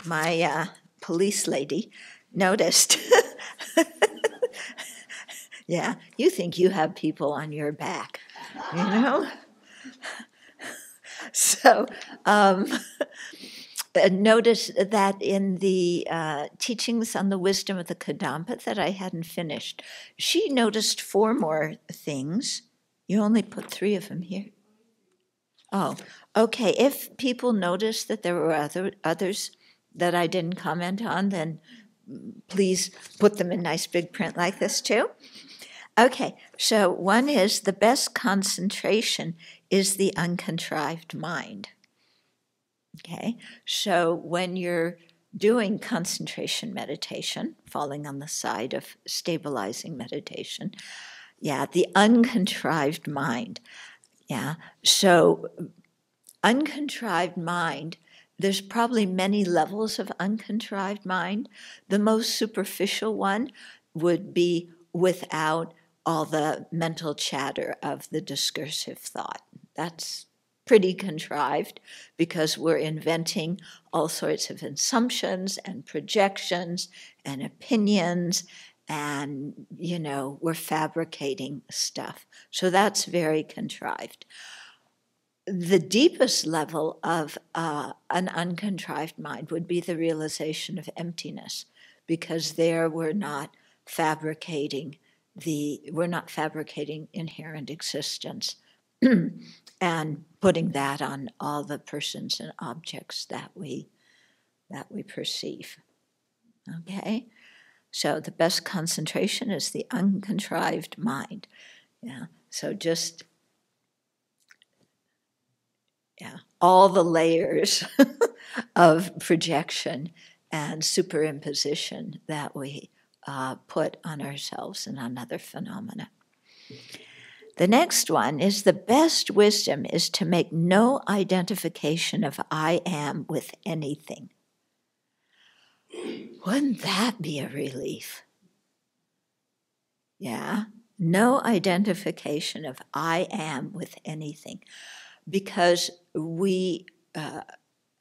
my police lady noticed. Yeah, you think you have people on your back, you know? So notice that in the teachings on the wisdom of the Kadampa that I hadn't finished, she noticed 4 more things. You only put 3 of them here. Oh, okay. If people notice that there were others that I didn't comment on, then please put them in nice big print like this too. Okay, so one is the best concentration is the uncontrived mind. Okay, so when you're doing concentration meditation, falling on the side of stabilizing meditation, the uncontrived mind. So uncontrived mind, there's probably many levels of uncontrived mind. The most superficial one would be without all the mental chatter of the discursive thought. That's pretty contrived because we're inventing all sorts of assumptions and projections and opinions, and, we're fabricating stuff. So that's very contrived. The deepest level of an uncontrived mind would be the realization of emptiness, because there we're not fabricating inherent existence and putting that on all the persons and objects that we perceive. Okay? So the best concentration is the uncontrived mind. So just all the layers of projection and superimposition that we put on ourselves and on other phenomena. The next one is the best wisdom is to make no identification of I am with anything. Wouldn't that be a relief? No identification of I am with anything, because we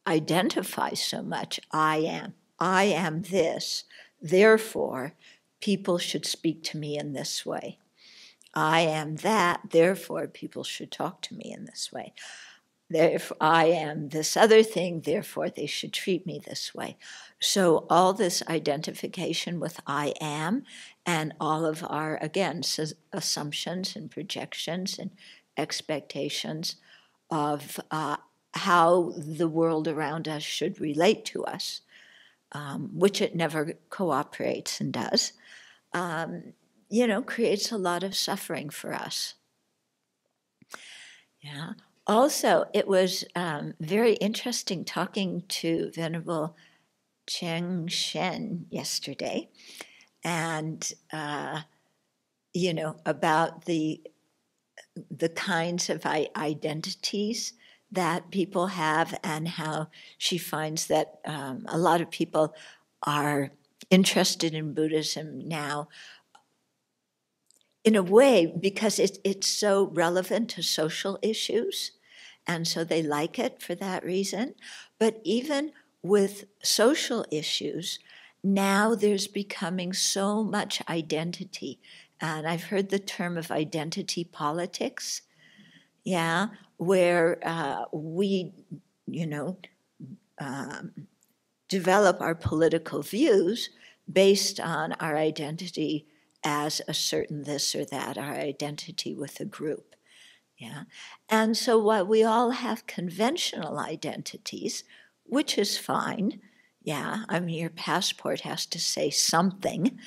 identify so much. I am this, therefore people should speak to me in this way. I am that, therefore people should talk to me in this way. I am this other thing, therefore they should treat me this way. So all this identification with I am, and all of our, again, assumptions and projections and expectations of how the world around us should relate to us, which it never cooperates and does, creates a lot of suffering for us. Also, it was very interesting talking to Venerable Cheng Shen yesterday, and about the kinds of identities that people have, and how she finds that a lot of people are interested in Buddhism now, in a way, because it's so relevant to social issues, and so they like it for that reason. But even with social issues, now there's becoming so much identity. And I've heard the term of identity politics, where we, develop our political views based our identity as a certain this or that, our identity with a group. And so while we all have conventional identities, which is fine, your passport has to say something,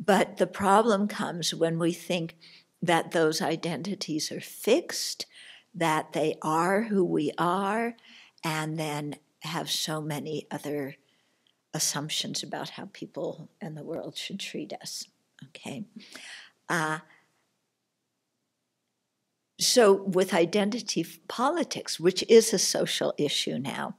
but the problem comes when we think that those identities are fixed, that they are who we are, and then have so many other assumptions about how people and the world should treat us. Okay. So with identity politics, which is a social issue now,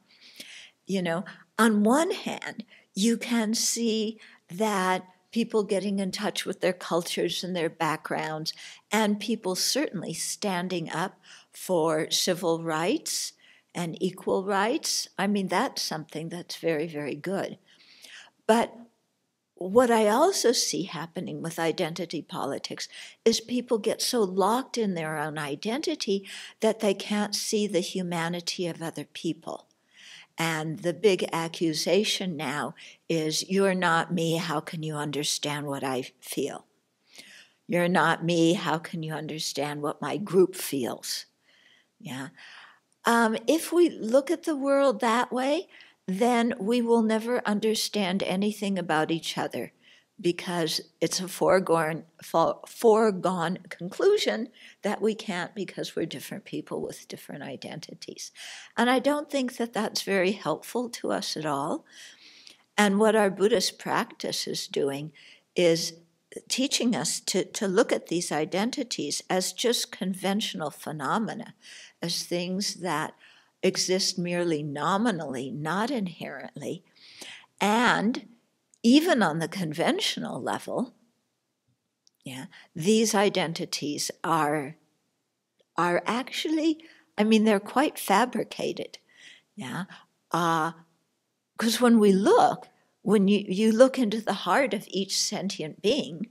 on one hand, you can see that people getting in touch with their cultures and their backgrounds, and people certainly standing up for civil rights and equal rights. I mean, that's something that's very, very good. But what I also see happening with identity politics is people get so locked in their own identity that they can't see the humanity of other people. And the big accusation now is, you're not me, how can you understand what I feel? You're not me, how can you understand what my group feels? Yeah. If we look at the world that way, then we will never understand anything about each other, because it's a foregone conclusion that we can't, because we're different people with different identities. And I don't think that that's very helpful to us at all. And what our Buddhist practice is doing is teaching us to look at these identities as just conventional phenomena, as things that exist merely nominally, not inherently. And even on the conventional level, these identities are actually, I mean, they're quite fabricated. Because when we look, when you look into the heart of each sentient being,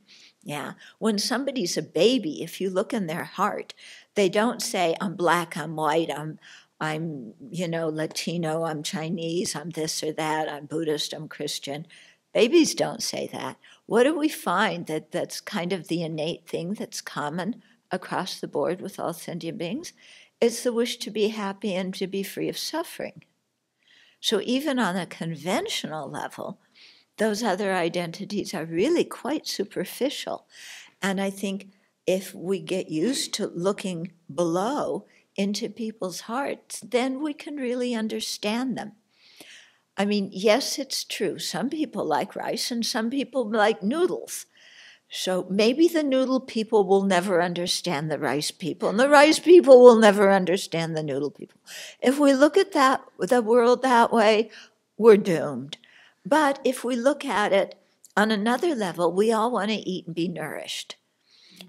when somebody's a baby, if you look in their heart, they don't say, I'm black, I'm white, I'm Latino, I'm Chinese, I'm this or that, I'm Buddhist, I'm Christian. Babies don't say that. What do we find that's kind of the innate thing that's common across the board with all sentient beings? It's the wish to be happy and to be free of suffering. So even on a conventional level, those other identities are really quite superficial. And I think if we get used to looking below into people's hearts, then we can really understand them. I mean, yes, it's true. Some people like rice and some people like noodles. So maybe the noodle people will never understand the rice people, and the rice people will never understand the noodle people. If we look at the world that way, we're doomed. But if we look at it on another level, we all want to eat and be nourished.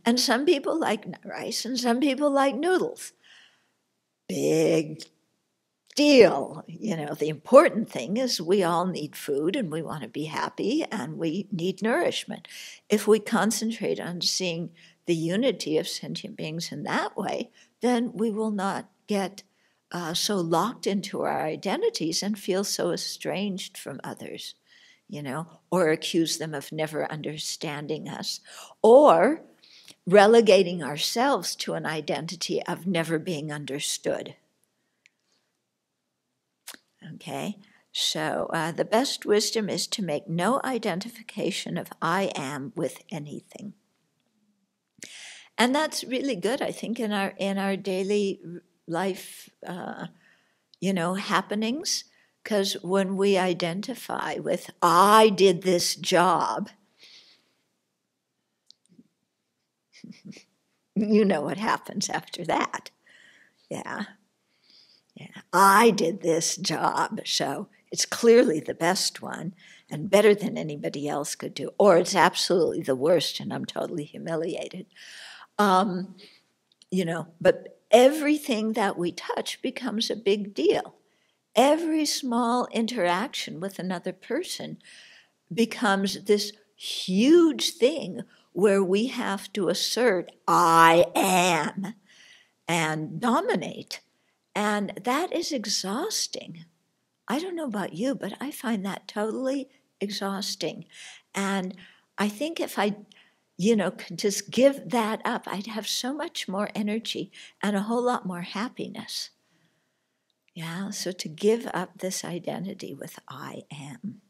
And some people like rice and some people like noodles. Big deal. The important thing is we all need food and we want to be happy and we need nourishment. If we concentrate on seeing the unity of sentient beings in that way, then we will not get so locked into our identities and feel so estranged from others, or accuse them of never understanding us, or relegating ourselves to an identity of never being understood. Okay, so the best wisdom is to make no identification of I am with anything. And that's really good, I think, in our daily life, happenings. Because when we identify with I did this job, you know what happens after that. I did this job, so it's clearly the best one and better than anybody else could do, or it's absolutely the worst and I'm totally humiliated. But everything that we touch becomes a big deal. Every small interaction with another person becomes this huge thing where we have to assert I am and dominate. And that is exhausting. I don't know about you, but I find that totally exhausting. And I think if I, could just give that up, I'd have so much more energy and a whole lot more happiness. So to give up this identity with I am.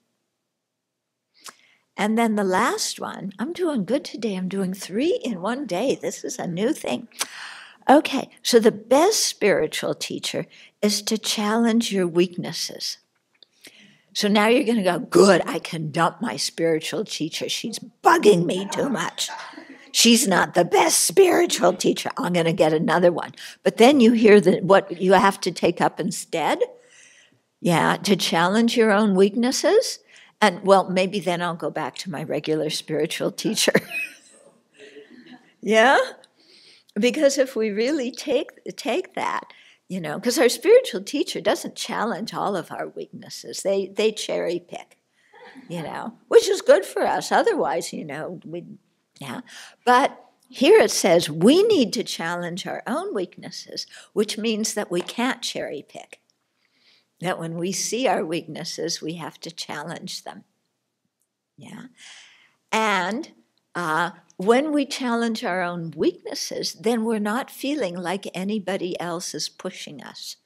And then the last one, I'm doing good today. I'm doing 3 in one day. This is a new thing. Okay, so the best spiritual teacher is to challenge your weaknesses. So now you're going to go, good, I can dump my spiritual teacher. She's bugging me too much. She's not the best spiritual teacher. I'm going to get another one. But then you hear what you have to take up instead. To challenge your own weaknesses. And, well, maybe then I'll go back to my regular spiritual teacher. Because if we really take that because our spiritual teacher doesn't challenge all of our weaknesses. They cherry pick, which is good for us. Otherwise, But here it says we need to challenge our own weaknesses, which means that we can't cherry pick. That when we see our weaknesses, we have to challenge them. Yeah. And when we challenge our own weaknesses, then we're not feeling like anybody else is pushing us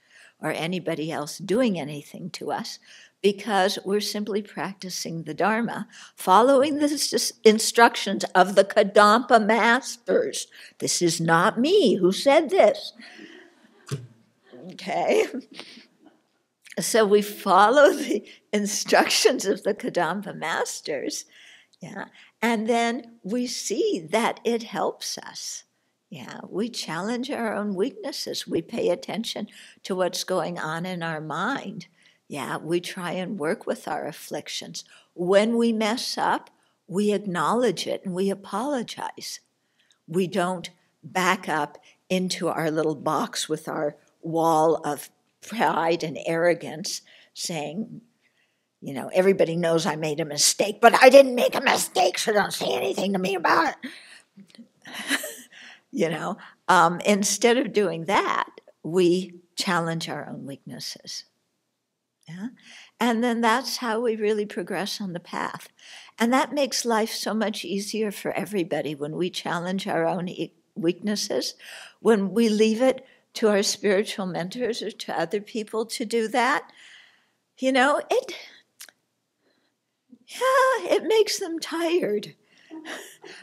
or anybody else doing anything to us, because we're simply practicing the Dharma, following the instructions of the Kadampa masters. This is not me who said this. Okay? So we follow the instructions of the Kadampa masters, and then we see that it helps us. We challenge our own weaknesses. We pay attention to what's going on in our mind. We try and work with our afflictions. When we mess up, we acknowledge it and we apologize. We don't back up into our little box with our wall of pride and arrogance, saying, everybody knows I made a mistake, but I didn't make a mistake, so don't say anything to me about it. Instead of doing that, we challenge our own weaknesses. And then that's how we really progress on the path. And that makes life so much easier for everybody when we challenge our own weaknesses, when we leave it to our spiritual mentors or to other people to do that. It makes them tired.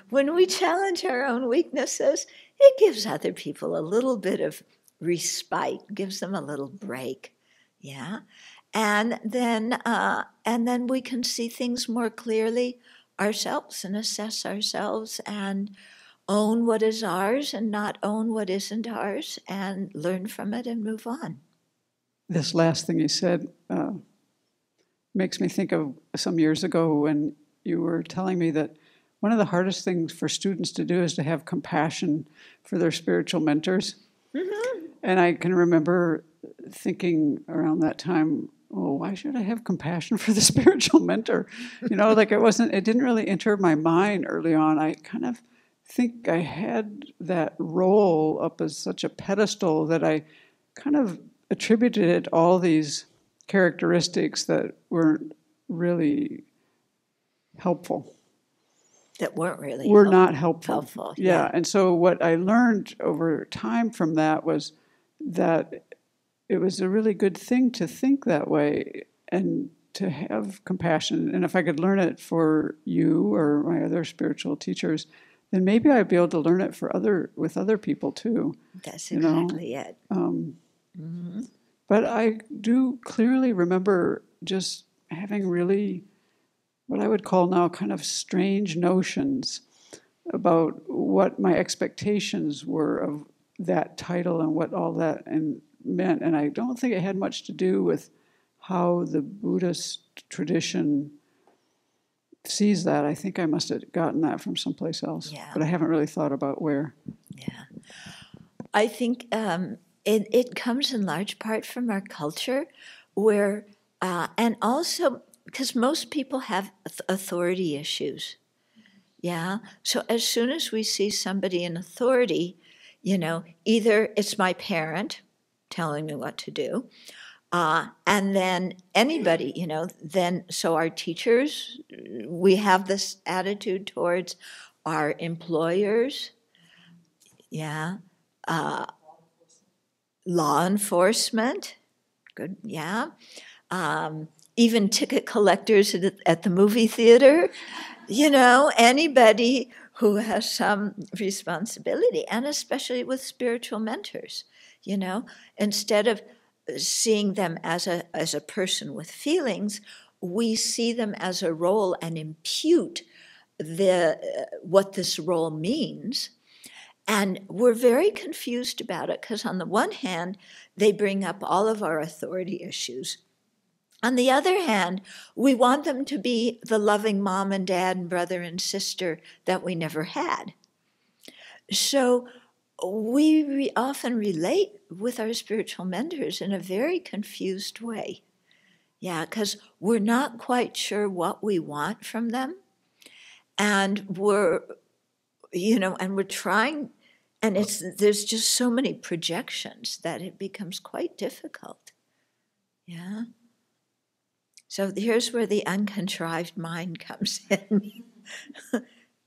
When we challenge our own weaknesses, it gives other people a little bit of respite, gives them a little break. And then we can see things more clearly ourselves and assess ourselves and own what is ours and not own what isn't ours, and learn from it and move on. This last thing you said makes me think of some years ago when you were telling me that one of the hardest things for students to do is to have compassion for their spiritual mentors. Mm-hmm. And I can remember thinking around that time, why should I have compassion for the spiritual mentor? It didn't really enter my mind early on. I kind of think I had that role up as such a pedestal that I kind of attributed it all these characteristics that weren't really helpful. That weren't really were not helpful. Yeah. And so what I learned over time from that was that it was a really good thing to think that way and to have compassion. And if I could learn it for you or my other spiritual teachers, then maybe I'd be able to learn it with other people too. That's exactly it. Mm-hmm. But I do clearly remember just having really what I would call now kind of strange notions about what my expectations were of that title and what all that meant. And I don't think it had much to do with how the Buddhist tradition sees that. I think I must have gotten that from someplace else. But I haven't really thought about where. I think it comes in large part from our culture, where, and also because most people have authority issues. So as soon as we see somebody in authority, either it's my parent telling me what to do, and then anybody, so our teachers, we have this attitude towards our employers, law enforcement, good, even ticket collectors at the movie theater, anybody who has some responsibility, and especially with spiritual mentors, instead of seeing them as a person with feelings, we see them as a role and impute what this role means. And we're very confused about it because on the one hand, they bring up all of our authority issues. On the other hand, we want them to be the loving mom and dad and brother and sister that we never had. So we often relate with our spiritual mentors in a very confused way. Yeah, because we're not quite sure what we want from them. And we're trying, and there's just so many projections that it becomes quite difficult. Yeah. So here's where the uncontrived mind comes in.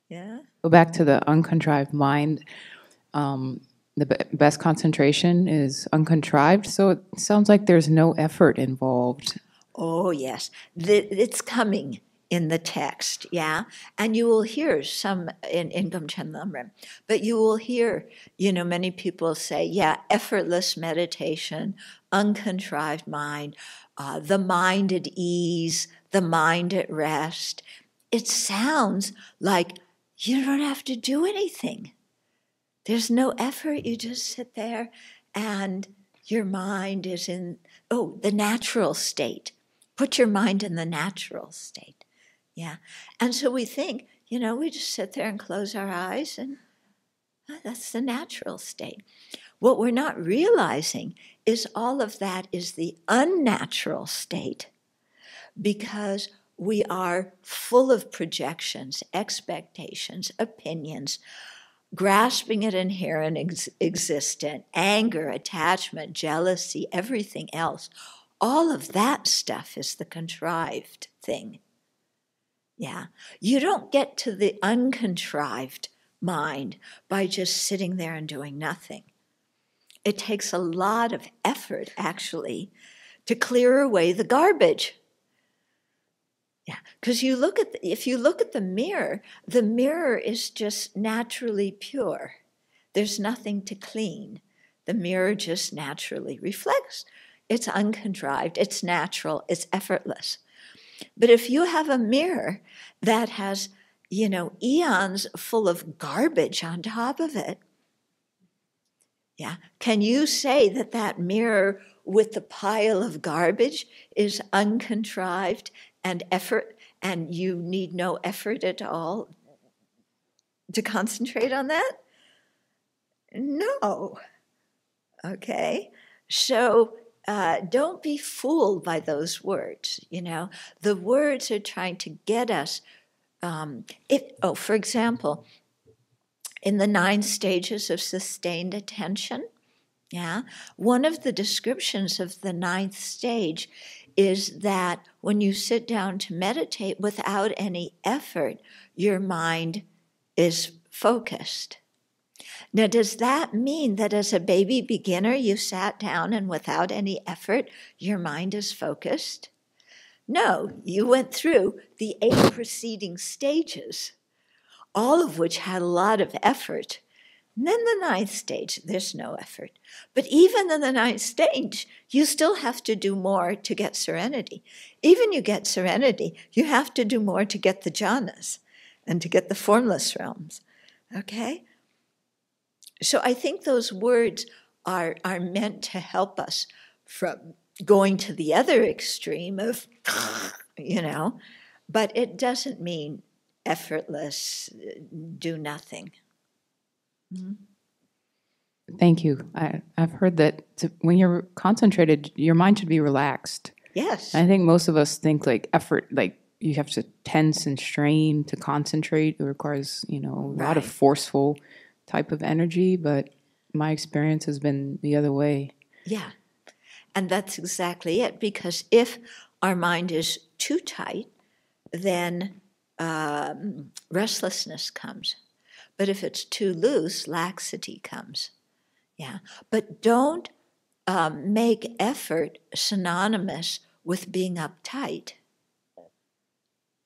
Yeah. Go back to the uncontrived mind. Best concentration is uncontrived, so it sounds like there's no effort involved. Oh, yes. It's coming in the text, yeah? And you will hear some in Gomchen, but you will hear, many people say, yeah, effortless meditation, uncontrived mind, the mind at ease, the mind at rest. It sounds like you don't have to do anything. There's no effort. You just sit there and your mind is in, the natural state. Put your mind in the natural state. Yeah. And so we think, we just sit there and close our eyes and that's the natural state. What we're not realizing is all of that is the unnatural state because we are full of projections, expectations, opinions, grasping at inherent existent, anger, attachment, jealousy, everything else. All of that stuff is the contrived thing. Yeah. You don't get to the uncontrived mind by just sitting there and doing nothing. It takes a lot of effort, actually, to clear away the garbage. Yeah, because if you look at the mirror is just naturally pure. There's nothing to clean. The mirror just naturally reflects. It's uncontrived, it's natural, it's effortless. But if you have a mirror that has, eons full of garbage on top of it, yeah, can you say that mirror with the pile of garbage is uncontrived and effort, and you need no effort at all to concentrate on that? No. Okay, so don't be fooled by those words. The words are trying to get us. For example, in the 9 stages of sustained attention, yeah, one of the descriptions of the 9th stage is that when you sit down to meditate without any effort, your mind is focused. Now, does that mean that as a baby beginner, you sat down and without any effort, your mind is focused? No, you went through the 8 preceding stages, all of which had a lot of effort. And then the 9th stage, there's no effort. But even in the 9th stage, you still have to do more to get serenity. Even you get serenity, you have to do more to get the jhanas and to get the formless realms. Okay? So I think those words are meant to help us from going to the other extreme of, but it doesn't mean effortless, do nothing. Mm-hmm. Thank you. I've heard that when you're concentrated, your mind should be relaxed. Yes. I think most of us think like effort, like you have to tense and strain to concentrate. It requires, a lot of forceful type of energy, but my experience has been the other way. Yeah. And that's exactly it, because if our mind is too tight, then restlessness comes. But if it's too loose, laxity comes. Yeah. But don't make effort synonymous with being uptight.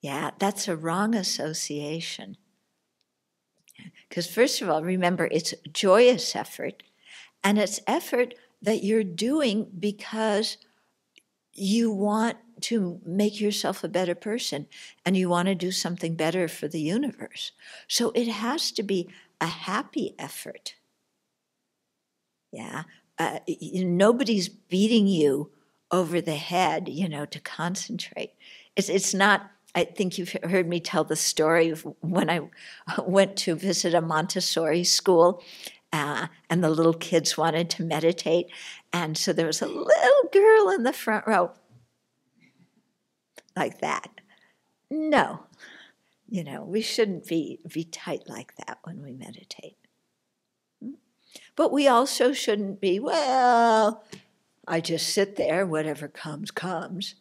Yeah, that's a wrong association. Because first of all, remember, it's joyous effort, and it's effort that you're doing because you want to make yourself a better person and you want to do something better for the universe. So it has to be a happy effort. Yeah. Nobody's beating you over the head, to concentrate. It's not. I think you've heard me tell the story of when I went to visit a Montessori school, and the little kids wanted to meditate. And so there was a little girl in the front row, like that. No, we shouldn't be tight like that when we meditate. But we also shouldn't be, well, I just sit there, whatever comes, comes.